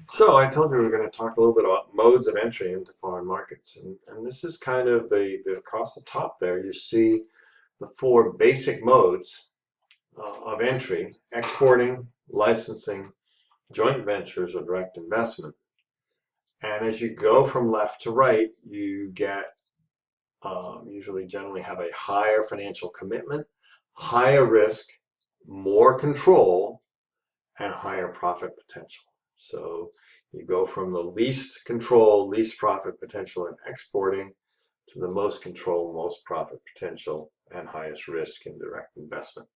So I told you we were going to talk a little bit about modes of entry into foreign markets, and this is kind of the across the top there. You see the four basic modes of entry: exporting, licensing, joint ventures, or direct investment. And as you go from left to right, you get usually generally have a higher financial commitment, higher risk, more control, and higher profit potential. So you go from the least control, least profit potential in exporting to the most control, most profit potential, and highest risk in direct investment.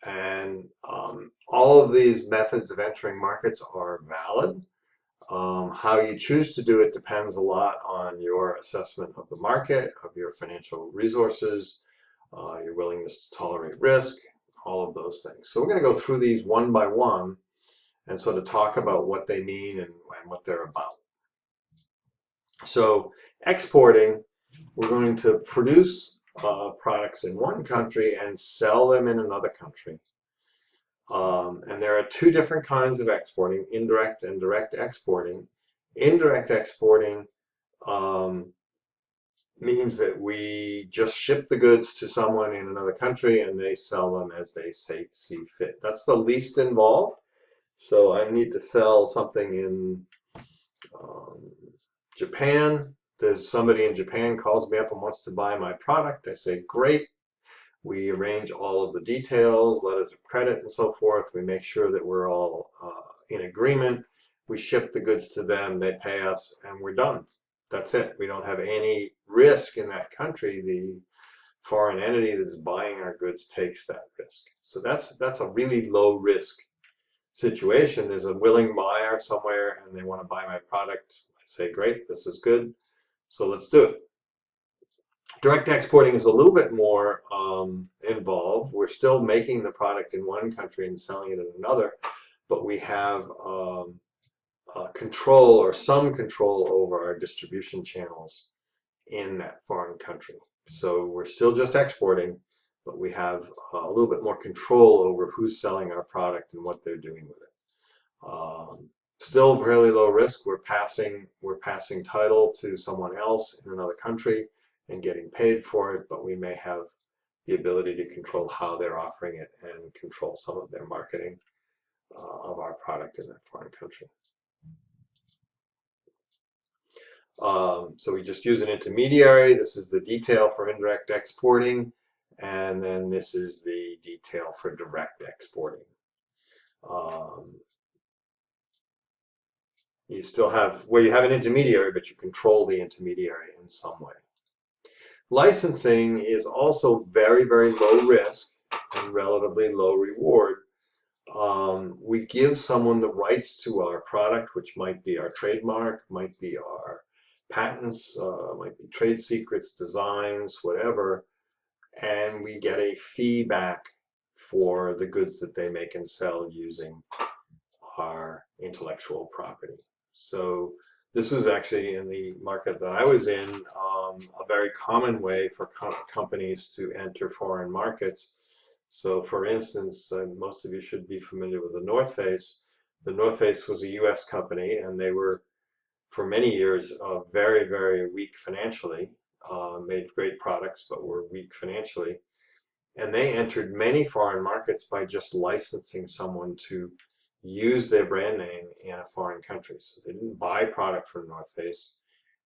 And all of these methods of entering markets are valid. How you choose to do it depends a lot on your assessment of the market, of your financial resources, your willingness to tolerate risk, all of those things. So we're going to go through these one by one and sort of talk about what they mean and what they're about. So exporting, we're going to produce products in one country and sell them in another country. And there are two different kinds of exporting: indirect and direct exporting. Indirect exporting means that we just ship the goods to someone in another country and they sell them as they see fit. That's the least involved. So I need to sell something in um, Japan. There's somebody in Japan calls me up and wants to buy my product. I say, great. We arrange all of the details, letters of credit and so forth. We make sure that we're all in agreement. We ship the goods to them, they pay us, and we're done. That's it. We don't have any risk in that country. The foreign entity that's buying our goods takes that risk. So that's a really low risk situation. There's a willing buyer somewhere and they want to buy my product. I say, great, this is good, so let's do it. Direct exporting is a little bit more involved. We're still making the product in one country and selling it in another, but we have control or some control over our distribution channels in that foreign country. So we're still just exporting, but we have a little bit more control over who's selling our product and what they're doing with it. Still fairly low risk. We're passing title to someone else in another country and getting paid for it, but we may have the ability to control how they're offering it and control some of their marketing of our product in that foreign country. So we just use an intermediary. This is the detail for indirect exporting, and then this is the detail for direct exporting. You still have, well, you have an intermediary, but you control the intermediary in some way. Licensing is also very, very low risk and relatively low reward. We give someone the rights to our product, which might be our trademark, might be our patents, might be trade secrets, designs, whatever, and we get a fee back for the goods that they make and sell using our intellectual property. So this was actually in the market that I was in, a very common way for companies to enter foreign markets. So for instance, most of you should be familiar with the North Face. The North Face was a US company, and they were for many years very, very weak financially, made great products but were weak financially. And they entered many foreign markets by just licensing someone to use their brand name in a foreign country. So they didn't buy product from North Face.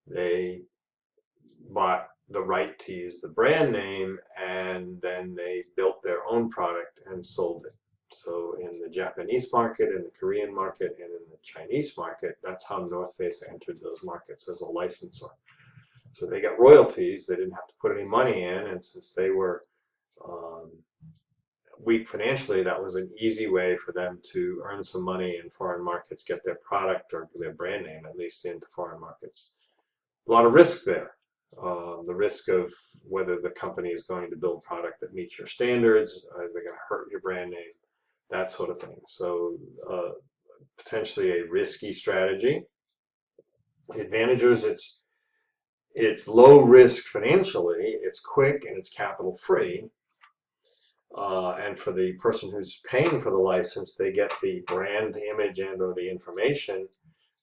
They bought the right to use the brand name, and then they built their own product and sold it. So in the Japanese market, in the Korean market, and in the Chinese market, that's how North Face entered those markets, as a licensor. So they got royalties. They didn't have to put any money in, and since they were weak financially, that was an easy way for them to earn some money in foreign markets, get their product or their brand name at least into foreign markets. A lot of risk there. The risk of whether the company is going to build product that meets your standards, are they going to hurt your brand name, that sort of thing. So potentially a risky strategy. The advantages, it's low risk financially, it's quick, and it's capital free. And for the person who's paying for the license, they get the brand image and or the information,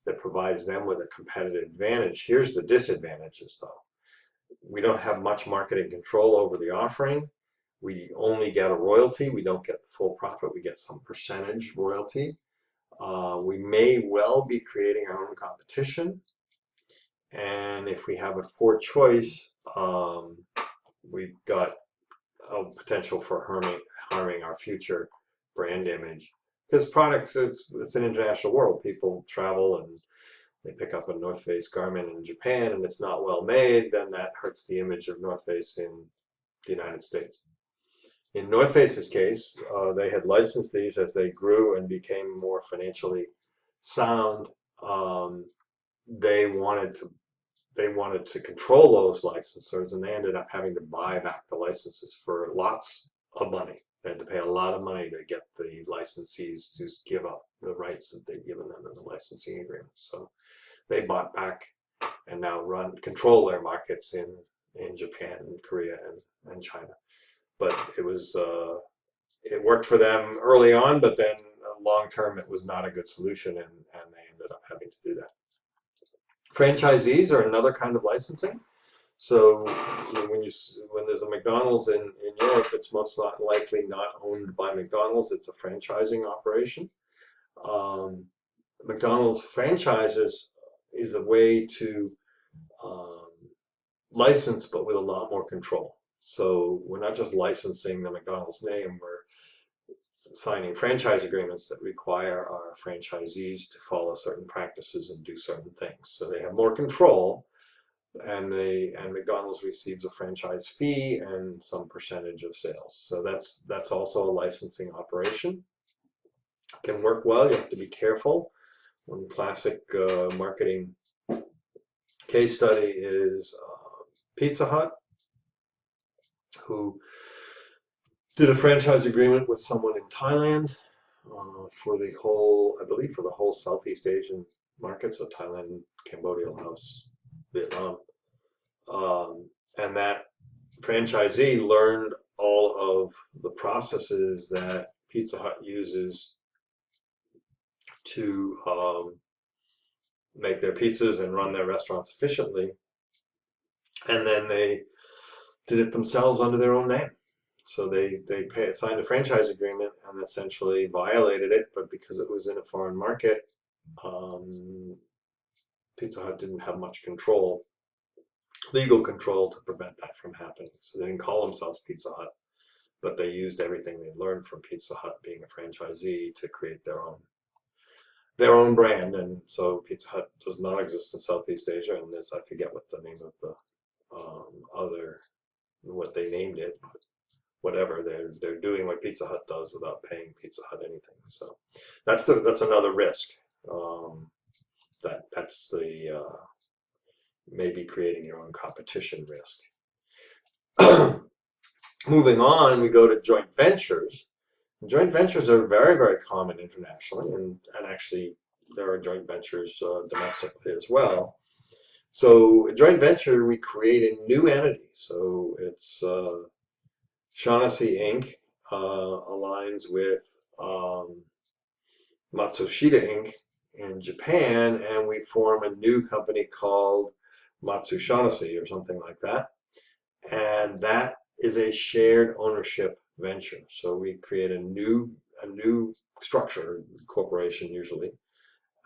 that provides them with a competitive advantage. Here's the disadvantages though. We don't have much marketing control over the offering. We only get a royalty. We don't get the full profit. We get some percentage royalty. We may well be creating our own competition. And if we have a poor choice, we've got a potential for harming our future brand image. Because products, it's an international world. People travel and they pick up a North Face garment in Japan and it's not well made, then that hurts the image of North Face in the United States. In North Face's case, they had licensed these as they grew and became more financially sound. They wanted to control those licensors, and they ended up having to buy back the licenses for lots of money. They had to pay a lot of money to get the licensees to give up the rights that they'd given them in the licensing agreements. So they bought back and now control their markets in Japan and Korea and China. But it worked for them early on, but then long term it was not a good solution, and they ended up having to do that. Franchisees are another kind of licensing. So when there's a McDonald's in Europe, it's most likely not owned by McDonald's. It's a franchising operation. McDonald's franchises is a way to license, but with a lot more control. So we're not just licensing the McDonald's name, we're signing franchise agreements that require our franchisees to follow certain practices and do certain things. So they have more control, and McDonald's receives a franchise fee and some percentage of sales. So that's also a licensing operation. It can work well. You have to be careful. One classic marketing case study is Pizza Hut, who did a franchise agreement with someone in Thailand for the whole, I believe, for the whole Southeast Asian market, so Thailand, Cambodia, Laos, Vietnam. And that franchisee learned all of the processes that Pizza Hut uses to make their pizzas and run their restaurants efficiently. And then they did it themselves under their own name. So they signed a franchise agreement and essentially violated it, but because it was in a foreign market, Pizza Hut didn't have much control, legal control, to prevent that from happening. So they didn't call themselves Pizza Hut, but they used everything they learned from Pizza Hut being a franchisee to create their own brand. And so Pizza Hut does not exist in Southeast Asia, and there's, I forget what the name of the what they named it, but whatever, they're doing what Pizza Hut does without paying Pizza Hut anything. So that's another risk. That's the maybe creating your own competition risk. Moving on, we go to joint ventures. Joint ventures are very, very common internationally, and actually there are joint ventures domestically as well. So a joint venture, we create a new entity. So it's Shaughnessy Inc. Aligns with Matsushita Inc. in Japan, and we form a new company called Matsu Shaughnessy or something like that. And that is a shared ownership venture. So we create a new structure, corporation usually,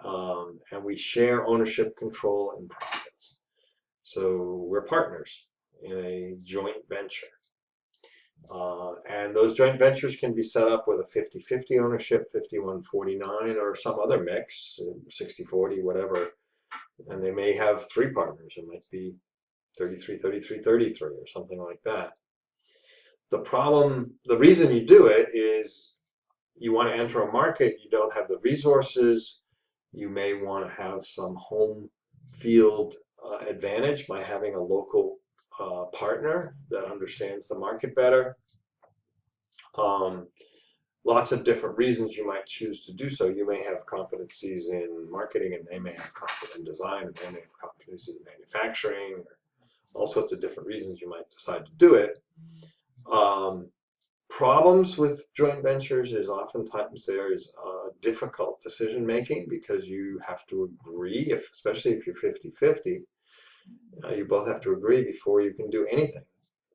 and we share ownership, control, and profits. So we're partners in a joint venture. And those joint ventures can be set up with a 50-50 ownership, 51-49, or some other mix, 60-40, whatever. And they may have three partners. It might be 33-33-33 or something like that. The reason you do it is you want to enter a market, you don't have the resources, you may want to have some home field advantage by having a local partner that understands the market better. Lots of different reasons you might choose to do so. You may have competencies in marketing, and they may have competencies in design, and they may have competencies in manufacturing, or all sorts of different reasons you might decide to do it. Problems with joint ventures is oftentimes there's difficult decision making because you have to agree, especially if you're 50-50, you both have to agree before you can do anything.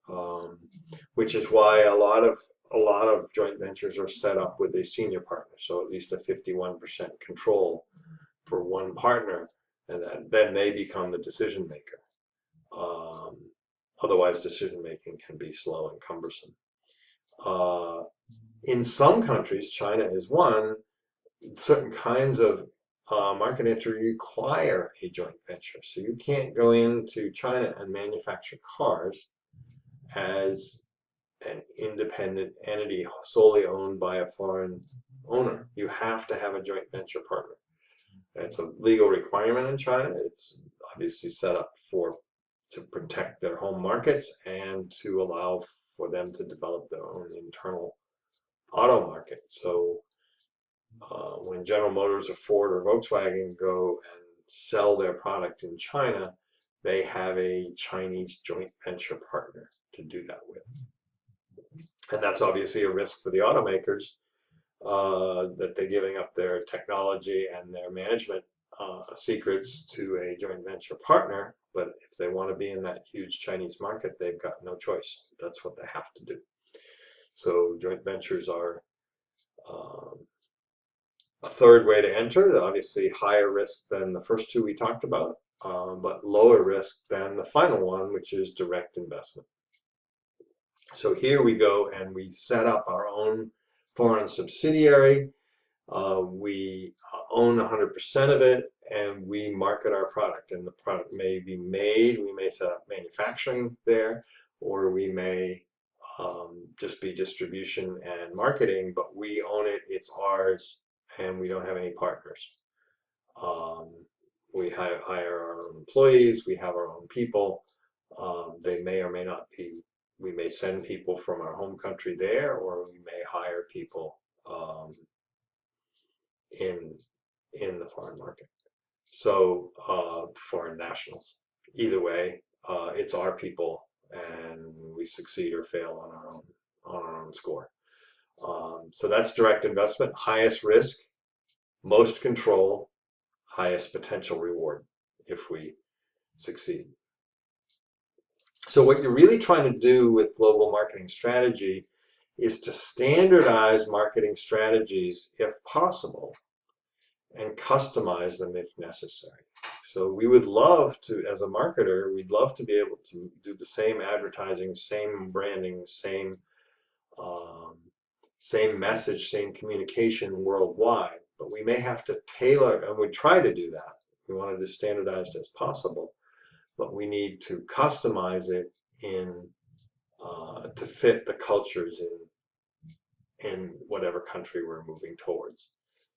Um, which is why a lot of joint ventures are set up with a senior partner, so at least a 51% control for one partner, and then they become the decision maker. Um, Otherwise, decision making can be slow and cumbersome. Uh, in some countries, China is one, certain kinds of market entry require a joint venture. So you can't go into China and manufacture cars as an independent entity solely owned by a foreign owner. You have to have a joint venture partner. It's a legal requirement in China. It's obviously set up to protect their home markets and to allow for them to develop their own internal auto market. So when General Motors or Ford or Volkswagen go and sell their product in China, they have a Chinese joint venture partner to do that with. And that's obviously a risk for the automakers that they're giving up their technology and their management secrets to a joint venture partner. But if they want to be in that huge Chinese market, they've got no choice. That's what they have to do. So joint ventures are a third way to enter, obviously higher risk than the first two we talked about, but lower risk than the final one, which is direct investment. So here we go and we set up our own foreign subsidiary. We own 100% of it, and we market our product. And the product may be made, we may set up manufacturing there, or we may just be distribution and marketing, but we own it, it's ours, and we don't have any partners. We hire our own employees, we have our own people. They may or may not be, we may send people from our home country there, or we may hire people in the foreign market. So foreign nationals. Either way, it's our people, and we succeed or fail on our own score. So that's direct investment, highest risk, most control, highest potential reward if we succeed. So what you're really trying to do with global marketing strategy is to standardize marketing strategies if possible and customize them if necessary. So we would love to, as a marketer, we'd love to be able to do the same advertising, same branding, same message, same communication worldwide, but we may have to tailor, and we try to do that. We want it as standardized as possible, but we need to customize it to fit the cultures in whatever country we're moving towards.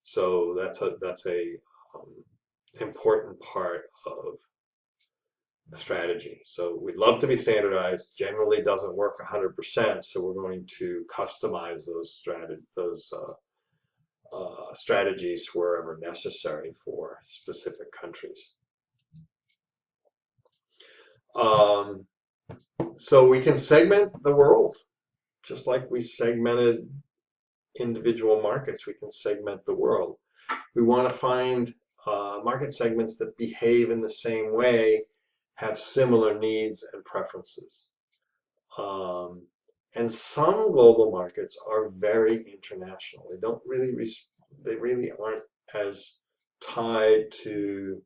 So that's a important part of the strategy. So we'd love to be standardized. Generally doesn't work 100%, so we're going to customize those strategies wherever necessary for specific countries. So we can segment the world, just like we segmented individual markets. We can segment the world. We want to find market segments that behave in the same way, have similar needs and preferences. And some global markets are very international. They really aren't as tied to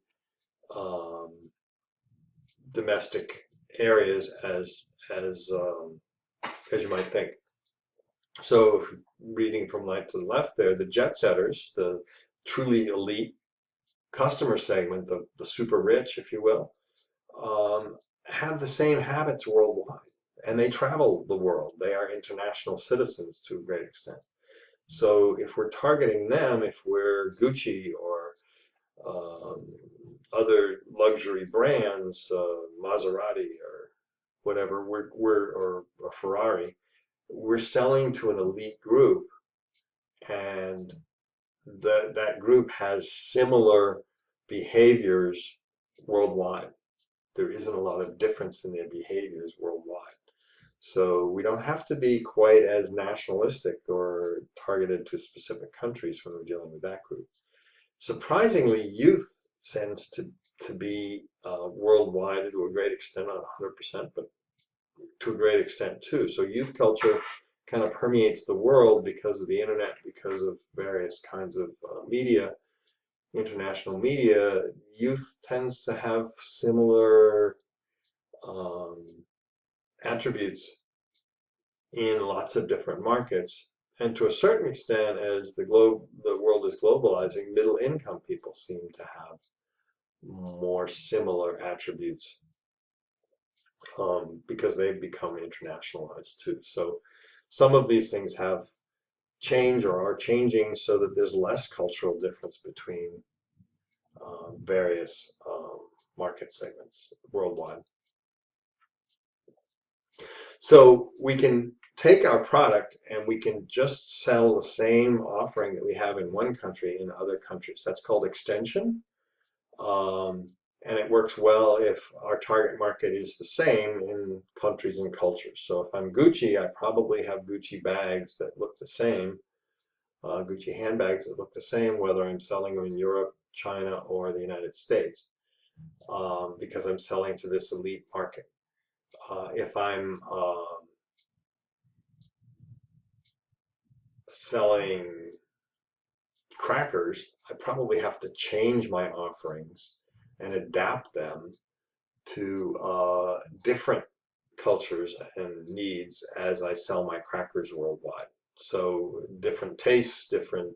domestic areas as you might think. So reading from right to the left there, the jet setters, the truly elite customer segment, the super rich, if you will, have the same habits worldwide, and they travel the world. They are international citizens to a great extent. So if we're targeting them, if we're Gucci or other luxury brands, Maserati or whatever, or Ferrari, we're selling to an elite group, and that group has similar behaviors worldwide. There isn't a lot of difference in their behaviors worldwide. So we don't have to be quite as nationalistic or targeted to specific countries when we're dealing with that group. Surprisingly, youth tends to be worldwide to a great extent, not 100%, but to a great extent too. So youth culture kind of permeates the world because of the internet, because of various kinds of media, international media. Youth tends to have similar um, attributes in lots of different markets. And to a certain extent, as the world is globalizing, middle income people seem to have more similar attributes because they've become internationalized too. So some of these things have changed or are changing so that there's less cultural difference between various market segments worldwide. So we can take our product and we can just sell the same offering that we have in one country in other countries. That's called extension. Um, and it works well if our target market is the same in countries and cultures. So if I'm Gucci, I probably have Gucci bags that look the same, Gucci handbags that look the same, whether I'm selling them in Europe, China, or the United States, because I'm selling to this elite market. If I'm selling crackers, I probably have to change my offerings and adapt them to different cultures and needs as I sell my crackers worldwide. So different tastes, different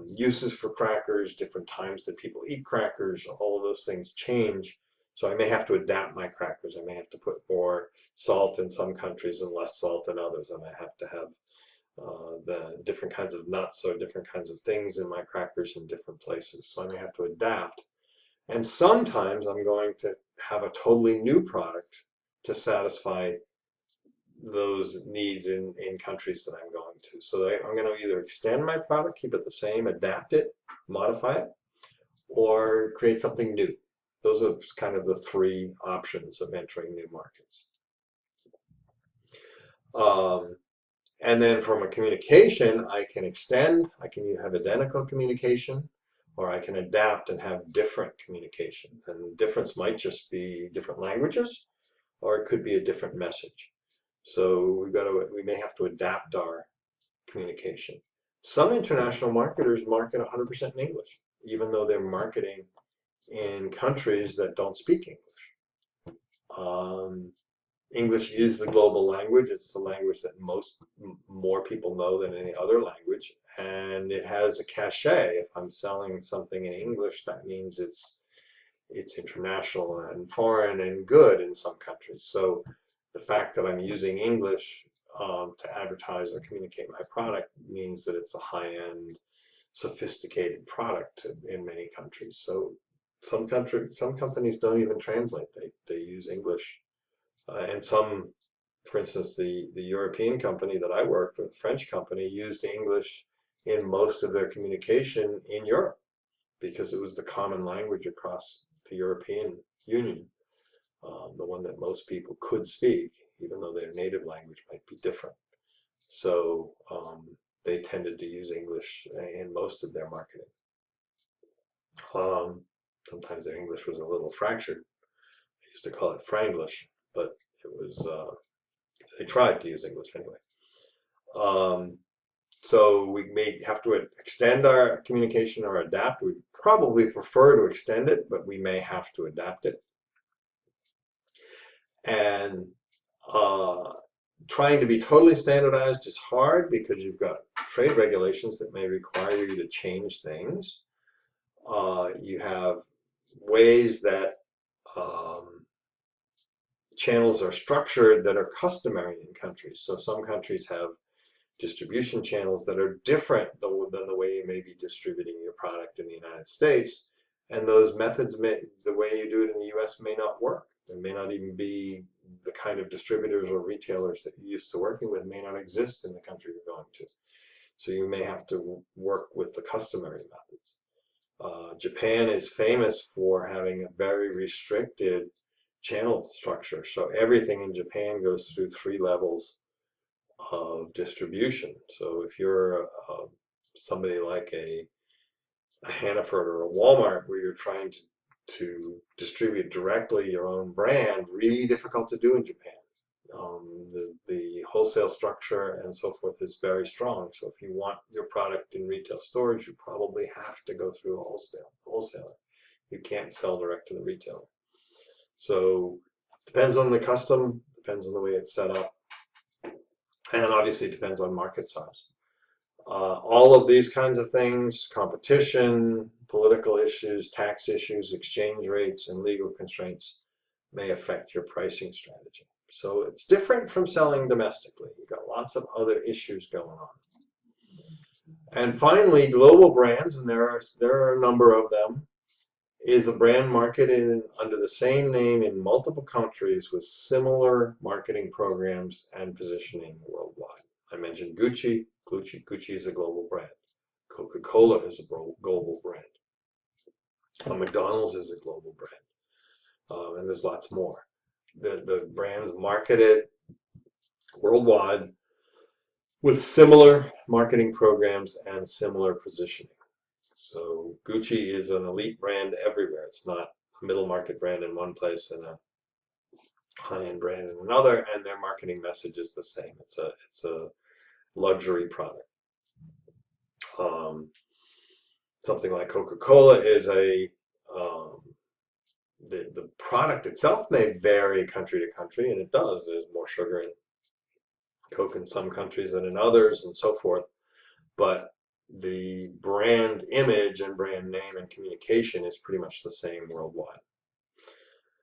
uses for crackers, different times that people eat crackers, all of those things change. So I may have to adapt my crackers. I may have to put more salt in some countries and less salt in others. I may have to have the different kinds of nuts or different kinds of things in my crackers in different places. So I may have to adapt. And sometimes I'm going to have a totally new product to satisfy those needs in countries that I'm going to. So I'm going to either extend my product, keep it the same, adapt it, modify it, or create something new. Those are kind of the three options of entering new markets. And then from a communication, I can extend, I can have identical communication, or I can adapt and have different communication. And the difference might just be different languages, or it could be a different message. So we may have to adapt our communication. Some international marketers market 100% in English, even though they're marketing in countries that don't speak English. English is the global language. It's the language that more people know than any other language, and it has a cachet. If I'm selling something in English, that means it's international and foreign and good in some countries. So the fact that I'm using English to advertise or communicate my product means that it's a high-end, sophisticated product in many countries. So some companies don't even translate. They use English. And some, for instance, the European company that I worked with, the French company, used English in most of their communication in Europe because it was the common language across the European Union, the one that most people could speak, even though their native language might be different. So they tended to use English in most of their marketing. Sometimes their English was a little fractured. I used to call it Franglish, but it was they tried to use English anyway. So we may have to extend our communication or adapt. We probably prefer to extend it, but we may have to adapt it. And trying to be totally standardized is hard because you've got trade regulations that may require you to change things. You have ways that channels are structured that are customary in countries. So some countries have distribution channels that are different than the way you may be distributing your product in the United States. And those methods, the way you do it in the US may not work. There may not even be the kind of distributors or retailers that you're used to working with may not exist in the country you're going to. So you may have to work with the customary methods. Japan is famous for having a very restricted channel structure. So everything in Japan goes through 3 levels of distribution. So if you're somebody like a Hannaford or a Walmart where you're trying to distribute directly your own brand, really difficult to do in Japan. The wholesale structure and so forth is very strong. So if you want your product in retail stores, you probably have to go through a wholesaler. You can't sell direct to the retailer. So depends on the custom, depends on the way it's set up, and obviously depends on market size. All of these kinds of things, competition, political issues, tax issues, exchange rates, and legal constraints may affect your pricing strategy. So it's different from selling domestically. You've got lots of other issues going on. And finally, global brands, and there are a number of them, is a brand marketed under the same name in multiple countries with similar marketing programs and positioning worldwide. I mentioned Gucci. Gucci is a global brand. Coca-Cola is a global brand. McDonald's is a global brand. And there's lots more. The brands marketed worldwide with similar marketing programs and similar positioning. So Gucci is an elite brand everywhere. It's not a middle market brand in one place and a high-end brand in another, and their marketing message is the same. It's a luxury product. Something like Coca-Cola is the product itself may vary country to country, and it does. There's more sugar in Coke in some countries than in others, and so forth. But the brand image and brand name and communication is pretty much the same worldwide.